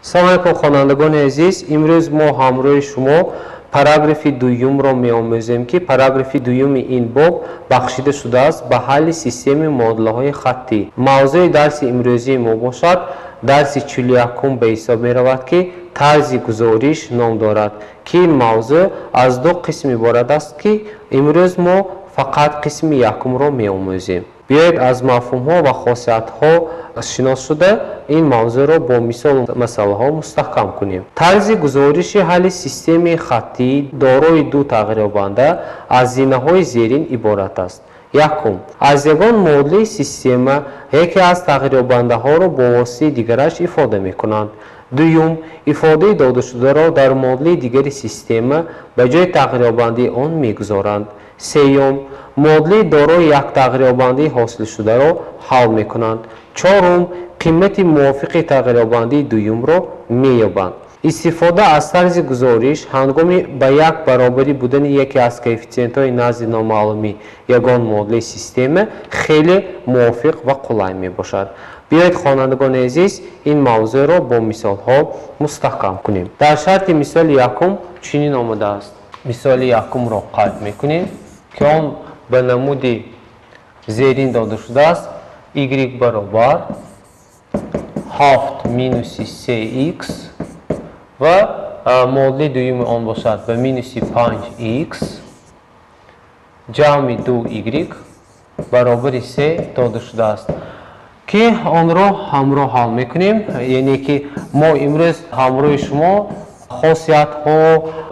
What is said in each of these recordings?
салом алейкум хонандагони азиз, имрӯз мо ҳамроҳи шумо параграфи дуюмро меомӯзем ки параграфи дуюми ин боб бахшида шудааст ба ҳалли системаи муодилаҳои хаттӣ. мавзӯи дарси имрӯзии мо бошад дарси 41 ба ҳисоб меравад ки тарзи гузориш ном дорад ки ин мавзӯъ аз ду қисм иборат аст ки имрӯз мо фақат қисми якумро меомӯзем. биёед аз мафҳумҳо ва хосиятҳо шинос шуда ин мавзӯъро бо мисолу масъалаҳо мустаҳкам кунем. тарзи гузориши ҳалли системаи хаттӣ дорои ду тағйирёбанда аз зинаҳои зерин иборат аст. якум, аз ягон модулии система яке аз тағйирёбандаҳоро бо воситаи дигараш ифода мекунанд. дуюм, ифодаи додашударо дар модулии дигари система ба ҷои тағйирёбандии он мегузоранд. сеюм, модулии дорои як тағйирёбандии ҳосилшударо ҳал мекунанд. чорум, қимати мувофиқи тағйирёбандии дуюмро меёбанд. истифода аз тарзи гузориш ҳангоми ба як баробарӣ будани яке аз коэффициентҳои назди номаълуми ягон модулии система хеле мувофиқ ва қулай мебошад. биёед хонандагони азиз ин мавзӯъро бо мисолҳо мустаҳкам кунем. дар шарти мисоли якум чунин омадааст. мисоли якумро қайд мекунем ки он ба намуди зерин дода шудааст y баробар 7 минуси 3x ва модули дуюми он бошад ба минуси 5x ҷамъи 2y баробари 3 дода шудааст ки онро ҳамроҳ ҳал мекунем. яъне ки мо имрӯз ҳамроҳи шумо хосиятҳо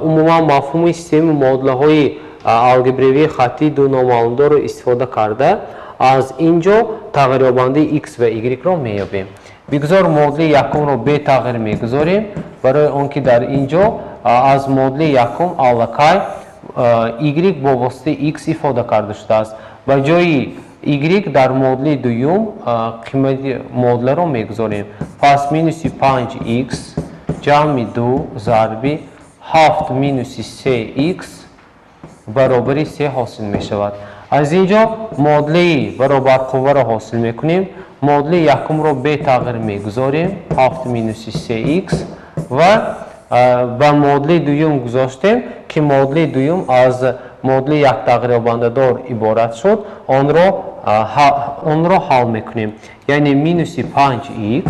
умуман мафҳуми системаи модулаҳои алгебравии хаттӣ ду номаълумдорро истифода карда аз инҷо тағйирёбандии x ва y-ро меёбем. бигузор модули якумро бетағйир мегузорем барои он ки дар инҷо аз модули якум аллакай y бо воситаи x ифода карда шудааст. ба ҷои y дар модули дуюм қимати модуларо мегузорем. пас минуси 5x ҷамъи 2 зарби 7 минуси 3x баробари 3 ҳосил мешавад. аз инҷо модулии баробарқувваро ҳосил мекунем. модули якумро бетағйир мегузорем 7 минуси 3x ва ба модули дуюм гузоштем ки модули дуюм аз модули як тағйирёбандадор иборат шуд. онро ҳал мекунем. яъне минуси 5x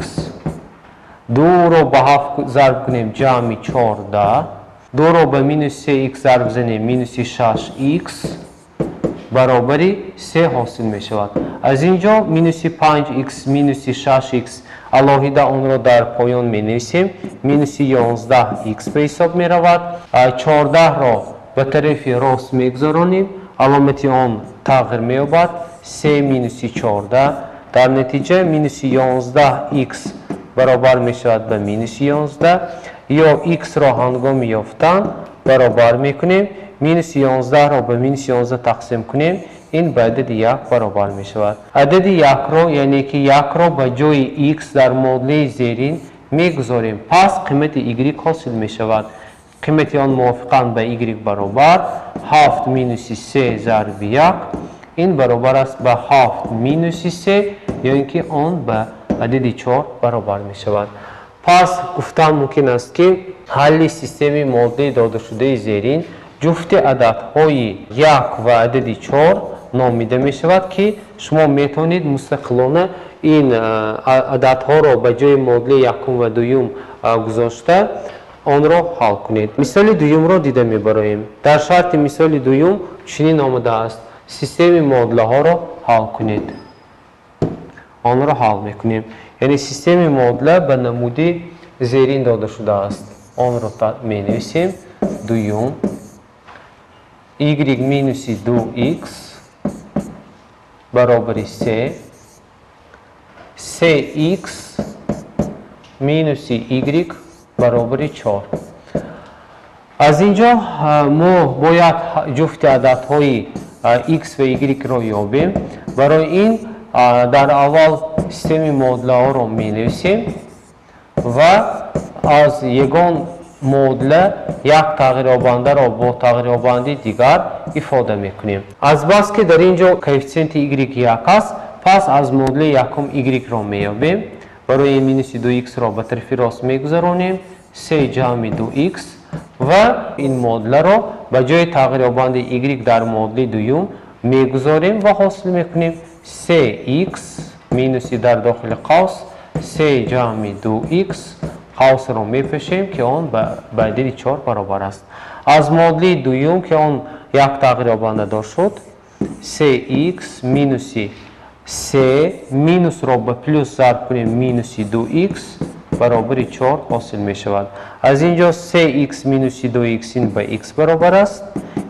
2ро ба 7 зарб кунем ҷамъи 14 2ро ба минуси 3x зарб бизанем минуси 6x баробари 3 ҳосил мешавад. аз инҷо минуси 5x минуси 6x алоҳида онро дар поён менависем. минуси 11x ба ҳисоб меравад. 14ро ба тарафи рост мегузаронем. аломати он тағйир меёбад 3 минуси 14 дар натиҷа минуси 11x баробар мешавад ба минуси 11 ё x-ро ҳангоми ёфтан баробар мекунем. минуси 11ро ба минуси 11 тақсим кунем. ин ба адади 1 баробар мешавад. адади 1ро яъне ки 1ро ба ҷои x дар модулии зерин мегузорем. пас қимати y ҳосил мешавад. қимати он мувофиқан ба y баробар 7 минуси 3 зарби 1 ин баробар аст ба 7 минуси 3 ё ин ки он ба адади 4 баробар мешавад. пас гуфтан мумкин аст ки ҳалли системаи модулии додашудаи зерин ҷуфти ададҳои 1 ва адади 4 номида мешавад ки шумо метавонед мустақилона ин ададҳоро ба ҷои модули якум ва дуюм гузошта онро ҳал кунед. мисоли дуюмро дида мебароем. дар шарти мисоли дуюм чунин омадааст. системаи модулаҳоро ҳал кунед. онро ҳал мекунем. яъне системаи модула ба намуди зерин дода шудааст. онро менависем. дуюм y минуси 2x баробари 3 3x минуси y баробари 4. аз инҷо мо бояд ҷуфти ададҳои x ва y-ро ёбем. барои ин дар аввал системаи модулаҳоро менависем ва аз ягон модула як тағйирёбандаро бо тағйирёбанди дигар ифода мекунем. азбас ки дар инҷо коэффициенти y 1 аст, пас аз модули якум y-ро меёбем. برای این مینوس 2x را به طرف راست میگذرانیم 3 جمع 2x و این معادله را به جای تغییر باند y در معادله دوم میگذاریم و حاصل میکنیم 3x مینوسی در داخل قوس 3 جمع 2x قوس را میپشیم که آن به عدد 4 برابر است. از معادله دوم که آن یک تغییر باند دار شد 3x مینوسی 3 مینوس را به پلوس ضرب کنیم مینوسی 2x برابر 4 حاصل می شود. از اینجا 3x مینوسی 2x این به x برابر است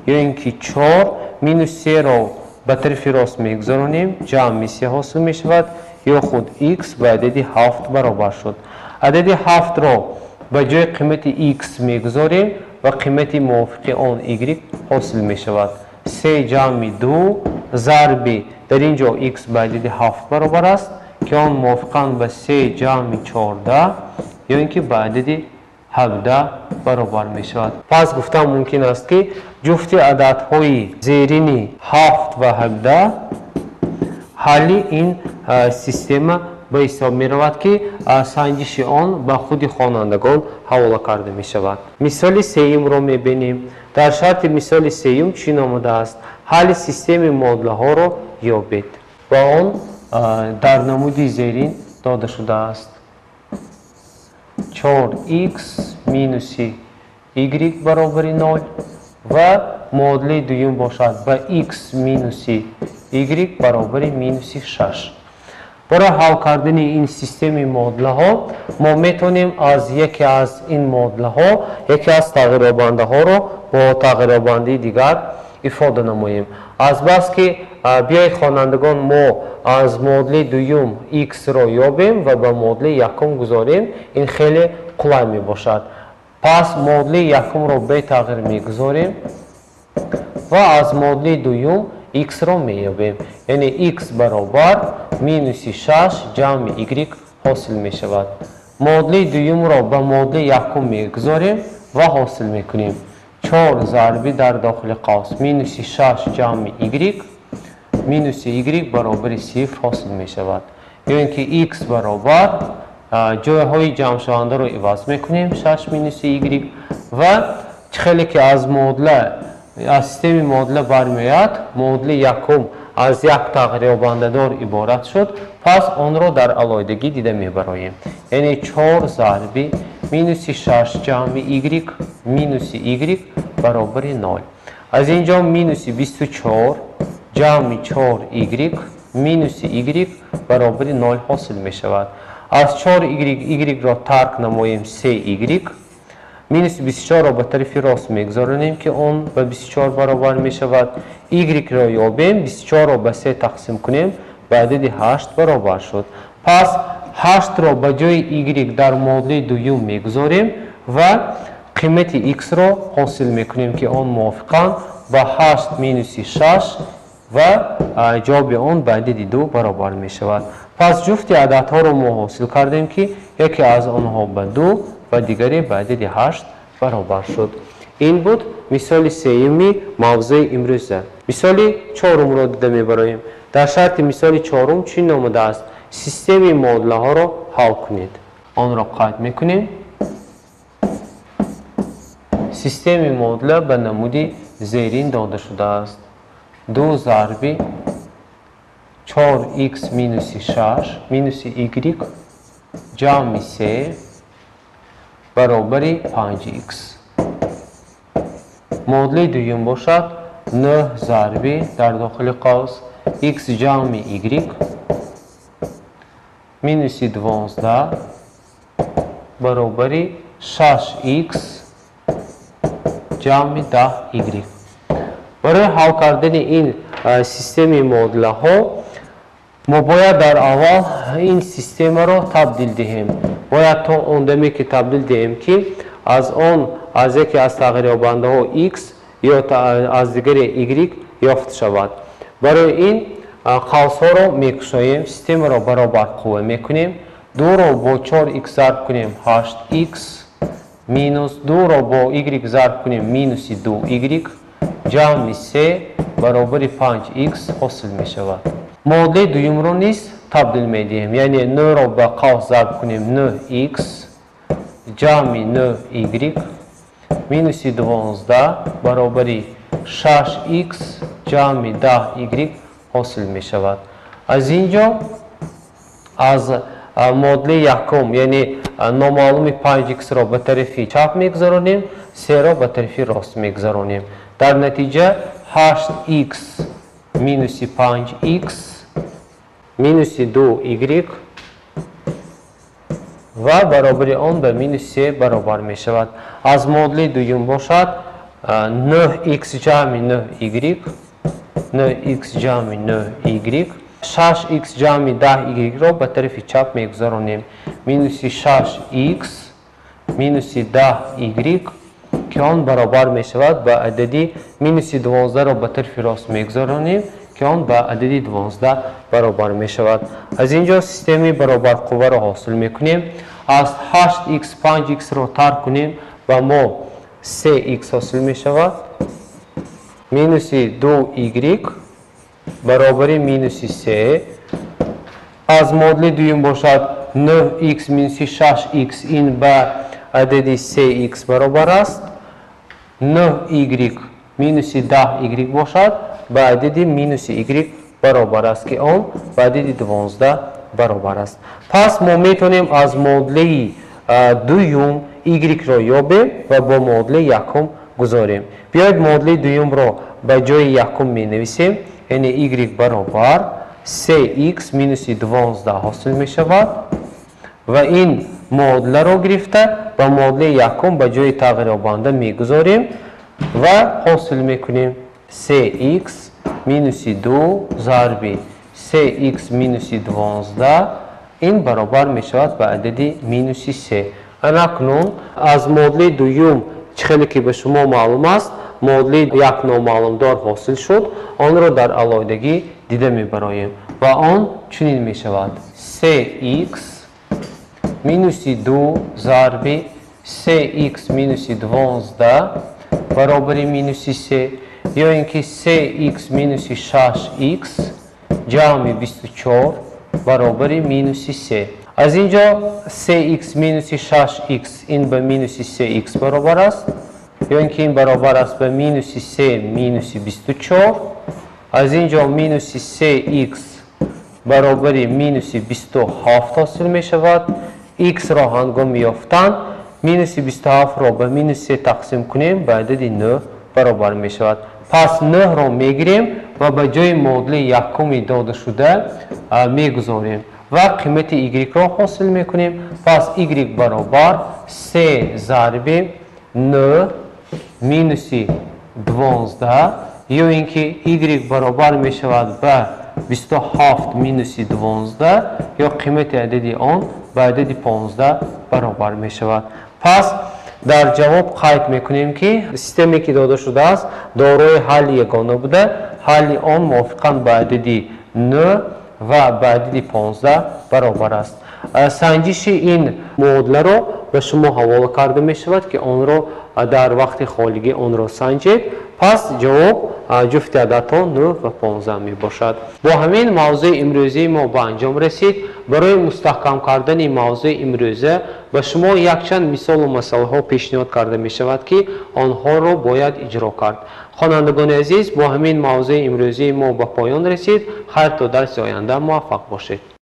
یا اینکه 4 مینوس 3 را به طرف راست میگذارانیم جمع 3 حاصل می شود یا خود x به عدد 7 برابر شد. عدد 7 را به جای قیمت x میگذاریم و قیمت موافق آن y حاصل می شود. 3 جمع 2 ضرب در اینجا x به عدد 7 برابر است که آن موافقاً به 3 جمع 14 یا اینکه به عدد 17 برابر می شود. پس گفتم ممکن است که جفت عددهای زیرین 7 و 17 حل این سیستم به حساب می رود که سنجش آن به خود خوانندگان حواله کرده می شود. مثال سوم را می بینیم. در شرط مثال سوم چی آمده است؟ حل سیستم معادله ها را یابید و آن در نمود زیرین داده شده است. 4x مینوسی y برابر 0 و معادله دوم باشد به x مینوسی y برابر مینوسی 6. برای حل کردن این سیستم معادله ها ما میتونیم از یکی از این معادله ها یکی از تغییرابنده ها را با تغییرابنده دیگر ifade نماییم. از بس که بیای خوانندگان ما از معادله دوم x را یابیم و به معادله یکم گذاریم این خیلی قلای می باشد. پس معادله یکم را به تغییر می گذاریم و از معادله دوم x را می یابیم. یعنی x برابر مینوس 6 جمع y حاصل می شود. معادله دوم را به معادله یکم می گذاریم و حاصل می کنیم. 4 ضربی در داخل قوس مینوس 6 جمع y مینوس y برابر 0 حاصل می شود. یا اینکه x برابر جایهای جمع شونده رو عوض می کنیم 6 مینوس y و خیلی که از معادله از سیستم معادله برمیاد معادله یکم از یک تغییرابنده دار عبارت شد پس آن را در علیحدگی دیده میبریم. یعنی 4 ضربی مینوس 6 جمع y مینوس y برابر 0. از اینجا مینوس 24 جمع 4y مینوس y برابر 0 حاصل می شود. از 4y را ترک نماییم 3y مینوس 24 را به طرف راست میگذارانیم که آن به 24 برابر می شود. y را یابیم 24 را به 3 تقسیم کنیم به عدد 8 برابر شد. پس 8 را به جای y در معادله دوم میگذاریم و قیمت x را حاصل میکنیم که آن موافقاً به 8 مینوس 6 و جواب آن به عدد 2 برابر می شود. پس جفت عددها را ما حاصل کردیم که یکی از آنها به 2 و دیگری به عدد 8 برابر شد. این بود مثال سومی موضوع امروز. مثال چهارم را دیده میبریم. در شرط مثال چهارم چی آمده است؟ سیستم معادله ها را حل کنید. آن را قید میکنیم. سیستم معادله به نمود زیرین داده شده است. 2 ضرب 4x مینوس 6 مینوس y جمع 3 برابر 5x. معادله دوم باشد 9 ضرب در داخل قوس x جمع y مینوس 12 برابر 6x جمع 10y. برای حل کردن این سیستم معادله ها ما باید در اول این سیستم را تبدیل دهیم. باید تا اون دمی که تبدیل دهیم که از یکی از تغییرابنده ها x یا از دیگر y یافت شود. برای این قوس ها را میکشاییم. سیستم را برابر قوه میکنیم. 2 را با 4x ضرب کنیم 8x مینوس 2 را با y ضرب کنیم مینوس 2y جمع 3 برابر 5x حاصل می شود. معادله دوم را نیز تبدیل میدیم، یعنی 9 رو به قوس ضرب کنیم 9x جمع 9y مینوس 12 برابری 6x جمع 10y حاصل می شود. از اینجا از معادله یکم یعنی نامعلوم 5x را به طرف چپ میگذارونیم، 3 را به طرف راست میگذارونیم. در نتیجه 8x مینوس 5x مینوس 2y و برابر آن به مینوس 3 برابر می شود. از معادله دوم باشد 9x جمع 9y 9x جمع 9y 6x جمع 10y را به طرف چپ میگذارونیم، مینوس 6x مینوس 10y که آن برابر می شود به عددی مینوس 12 را به طرف راست میگذارونیم که آن به عددی 12 برابر می شود. از اینجا سیستم برابر قوه را حاصل می کنیم. از 8x 5x را ترک کنیم و ما 3x حاصل می شود، مینوس 2y برابر مینوس 3. از معادله دوم باشد 9x مینوس 6x این به عددی 3x برابر است، 9y مینوس 10y باشد به عددی مینوس y برابر است که آن به عددی 12 برابر است. پس ما میتونیم از معادله دوم y را یابیم و با معادله یکم گذاریم. بیاید معادله دوم را به جای یکم می نویسیم، یعنی y برابر 3x مینوس 12 حاصل می شود و این معادله را گرفته با معادله یکم به جای تغییر یابنده می گذاریم و حاصل می کنیم 3x مینوس 2 ضرب 3x مینوس 12 این برابر می شود به عددی مینوس 3. اکنون از معادله دوم چیزی که به شما معلوم است معادله یک نامعلوم دار حاصل شد، آن را در علیحدگی دیده می براییم و آن چنین می شود 3x مینوس 2 ضرب 3x مینوس 12 برابر مینوس 3 یا اینکه 3x مینوس 6x جمع 24 برابر مینوس 3. از اینجا 3x مینوس 6x این به مینوس 3x برابر است یا اینکه این برابر است به مینوس 3 مینوس 24. از اینجا مینوس 3x برابر مینوس 27 حاصل می شود. x را هنگام یافتن مینوس 27 را به مینوس 3 تقسیم کنیم به عدد 9 برابر می شود. پس 9 را می گیریم و به جای معادله یکم داده شده می گذاریم و قیمت y را حاصل می کنیم. پس y برابر 3 ضرب 9 مینوس 12 یا اینکه y برابر می شود به 27 مینوس 12 یا قیمت عددی آن به عدد 15 برابر می شود. پس در جواب قید میکنیم که سیستمی که داده شده است دارای حل یگانه بوده، حل آن موافقاً به عددی 9 و به عددی 15 برابر است. سنجش این معادله را به شما حواله کرده می شود که آن را در وقت خالیگی آن را سنجید. پس جواب جفت عددها 9 و 15 می باشد. با همین موضوع امروزی ما به انجام رسید. برای مستحکم کردن موضوع امروزه به شما یک چند مثال و مسئله ها پیشنهاد کرده می شود که آنها را باید اجرا کرد. خوانندگان عزیز، با همین موضوع امروزی ما به پایان رسید. خیر تا درس آینده موفق باشید.